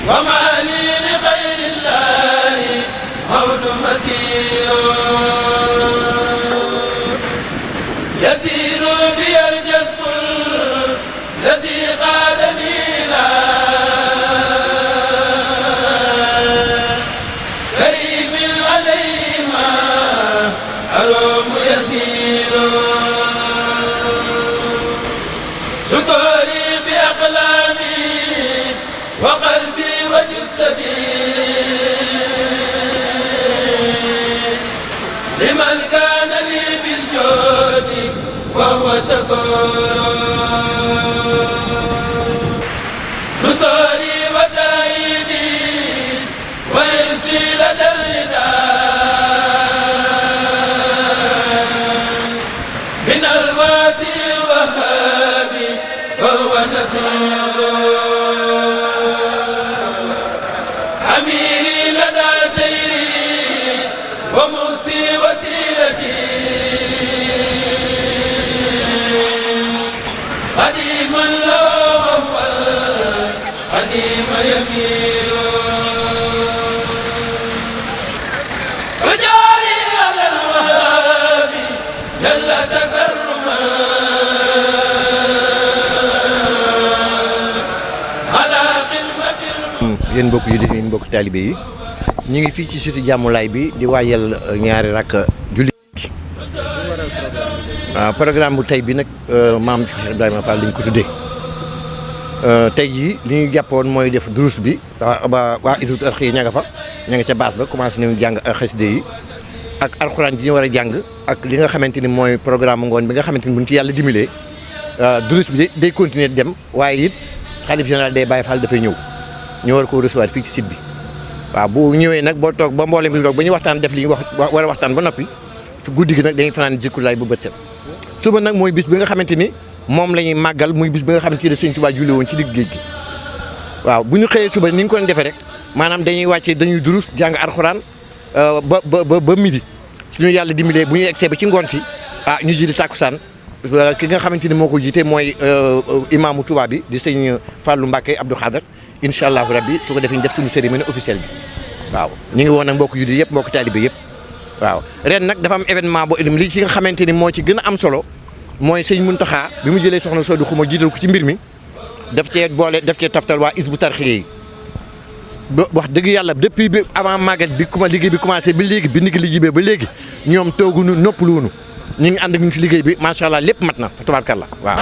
وما لي لغير الله موت مسير يسير بي الجسم الذي قادني لا كريم عليه ما أروم يسير شكري بأقلامي وقلبي وجسدي لمن كان لي بالجود وهو شكور نصري وتأييدي وإنسي لدى الرداء من الواسع الوهاب فهو نصير أميري لدى سيري وموسي وسيلتي قديما له وهو القديم يمير وجاري على الوهاب جل تكرما على قمة yéen mbokk yi di mbokk taalibe yi ñu ngi fii ci suuti jàmmulaay bi di waajal ñaari rakk julli programme bu tey bi nag maam Cheikh Ibrahima Fall lañ ko tuddee tey jii li ñu jàppoon mooy def durus bi waa Hizbut Tarqiyyah ña nga fa ña nga ca baas ba commencé nañu jàng xasida yi ak alxuraan ji ñu war a jàng ak li nga xamante ni mooy programme ngoon bi nga xamante ni buñ ci yàlla dimbalee durus bi day continuer dem waaye it xalif général day Baye Fall dafay ñëw ñu war koo recevoir fii ci site bi waaw bu ñëwee nag boo toog ba mboolem bi toog ba ñu waxtaan def li ñu wax war a waxtaan ba noppi ci guddi gi nag dañuy fanaan Zikrullaah bu bët set suba nag mooy bis bi nga xamante ni moom la ñuy màggal muy bis bi nga xamante ni Sëñ Tuubaa julli woon ci digg géej gi waaw bu ñu xëyee suba ni ñu ko defee rek maanaam dañuy wàccee dañuy durus jàng alxuraan ba midi suñu yàlla dimbalee bu ñu egsee ba ci ngoon si ñu ji di tàkkusaan ki nga xamante ni moo ko jiite mooy imaamu Tuubaa bi di sëñ Fallou Mbacké Abdou Khadr incha allahu rabbi su ko defee ñu def suñu cérémonie officielle bi waaw ñu ngi woon nag mbokk yu di yëpp mbokk taalibe yëpp waaw ren nag dafa am événement boo li ci nga xamante ni moo ci gën a am solo mooy sëñ Muntaxa bi mu jëlee soxna Soodu Xuma jiital ko ci mbir mi daf cee taftal waa Hizbut Tarqiyyah yi ba wax dëgg yàlla depuis bi avant màggal bi liggéey bi commencé ba léegi bi ndigal li jibee ba léegi ñoom tooguñu noppaluwuñu ñu ngi ànd ak ñu ci liggéey bi macha allah lépp mat na fa tabaarkalla waaw.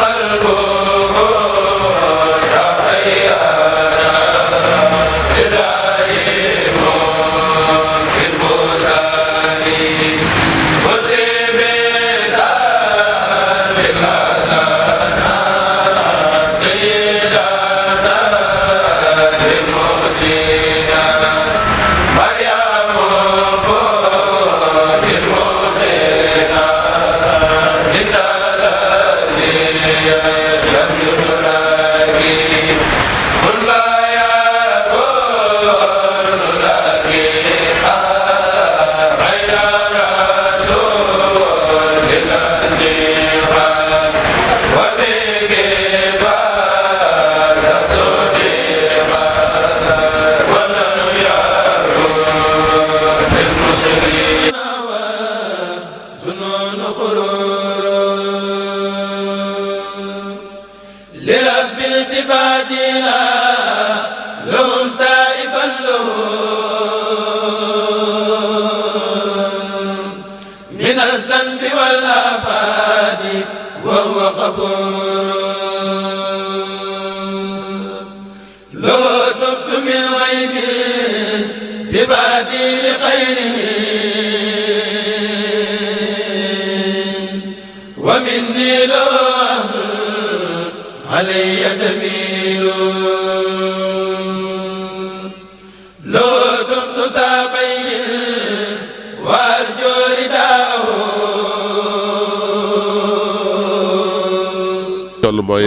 loolu mooy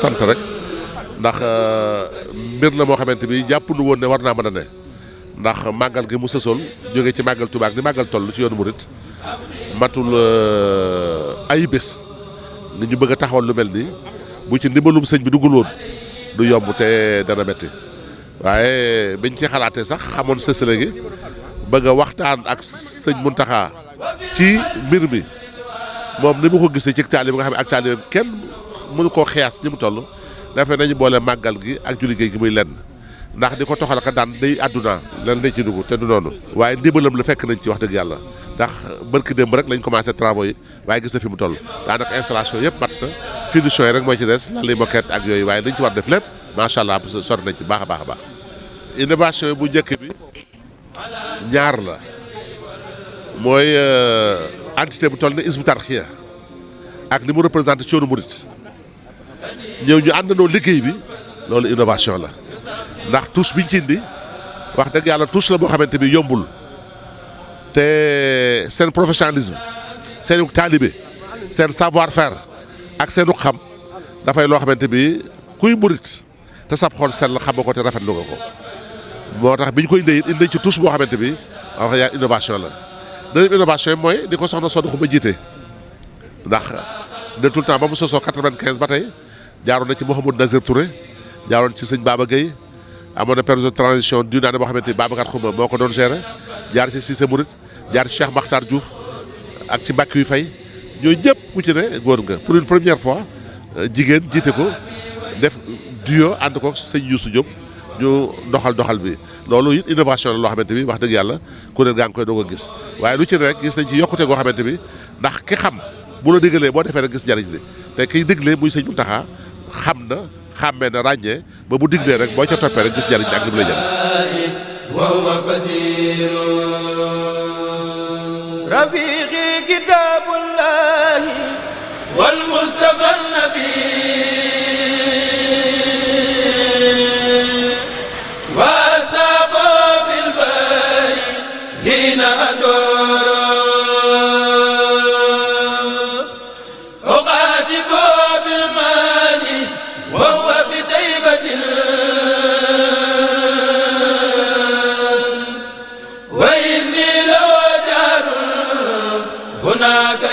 sant rek ndax mbir la moo xamante bi jàpp nu woon ne war naa mën a ne ndax màggal gi mu sësoon jóge ci màggal Tuubaa ni màggal toll ci yoonu murit matul ay bés ni ñu bëgg a taxawal lu mel nii bu ci ndimbalum sëñ bi duggul woon du yomb te dana metti waaye biñ ci xalaatee sax xamoon sësale gi bëgg a waxtaan ak sëñ Muntaxa ci mbir mi moom ni mu ko gisee ci taalibe bi nga xam ne ak taalibe kenn mënu koo xiyaas ñi mu toll dafay nañu boole màggal gi ak julli gi muy lenn ndax di ko toxal ka daan day àdduna lan dañ ci dugg te du noonu waaye ndimbalam la fekk nañ ci wax dëgg yàlla ndax barki démb rek lañ commencé travaux yi waaye gis na fi mu toll daanaka installation yëpp mat na finition yi rek mooy ci des lan li moquette ak yooyu waaye dañ ci war def lépp macha allah parce que sori nañ ci baax a baax a baax innovation bu njëkk bi ñaar la mooy entité bu toll ne Hizbut Tarqiyyah ak li mu représenté ci yoonu murit ñëw ñu àndandoo liggéey bi loolu innovation la ndax touche biñ ci indi wax dëgg yàlla touche la boo xamante bi yombul te seen professionnalisme seenu taalibe seen savoir faire ak seenu xam dafay loo xamante bi kuy murit te sab xool sell xam nga ko te rafetlu nga ko moo tax bi ñu koy indee it indi ci touche boo xamante bi wax yaa innovation la deuxième innovation yi mooy di ko soxna Soxna Xuma jiite ndax de tout le temps ba mu sosoo 95 ba tey jaaroon na ci Mouhamadou Nazir Touré jaaroon ci sëñ Baba Gueye amoon na période de transition d'une année boo xamante ni Babacar Xuma moo ko doon gérer jaar ci Cissé Mouride jaar ci Cheikh Makhtar Diouf ak ci Mbacke yu fay ñooñu ñëpp ku ci ne góor nga pour une première fois jigéen jiite ko def duo ànd ko sëñ Youssou Diop ñu doxal bi loolu it innovation la loo xamante bi wax dëgg yàlla kuréel gaa ngi koy doog a gis waaye lu ci ne rek gis nañ ci yokkute goo xamante bi ndax ki xam bu la diggalee boo defee rek gis njariñ li te kiy diglee muy sëñ Muntaxa xam na xàmmee na ràññee ba bu diglee rek boo ca toppee rek gis njariñ ak li mu lay jëriñ wa huwa basiir rafiqi kitaabullahi wal mustafa nabi wa saba fil bari hina adoro uqatibu bil mali wa huwa bi taybatin wa inni law jarun hunaka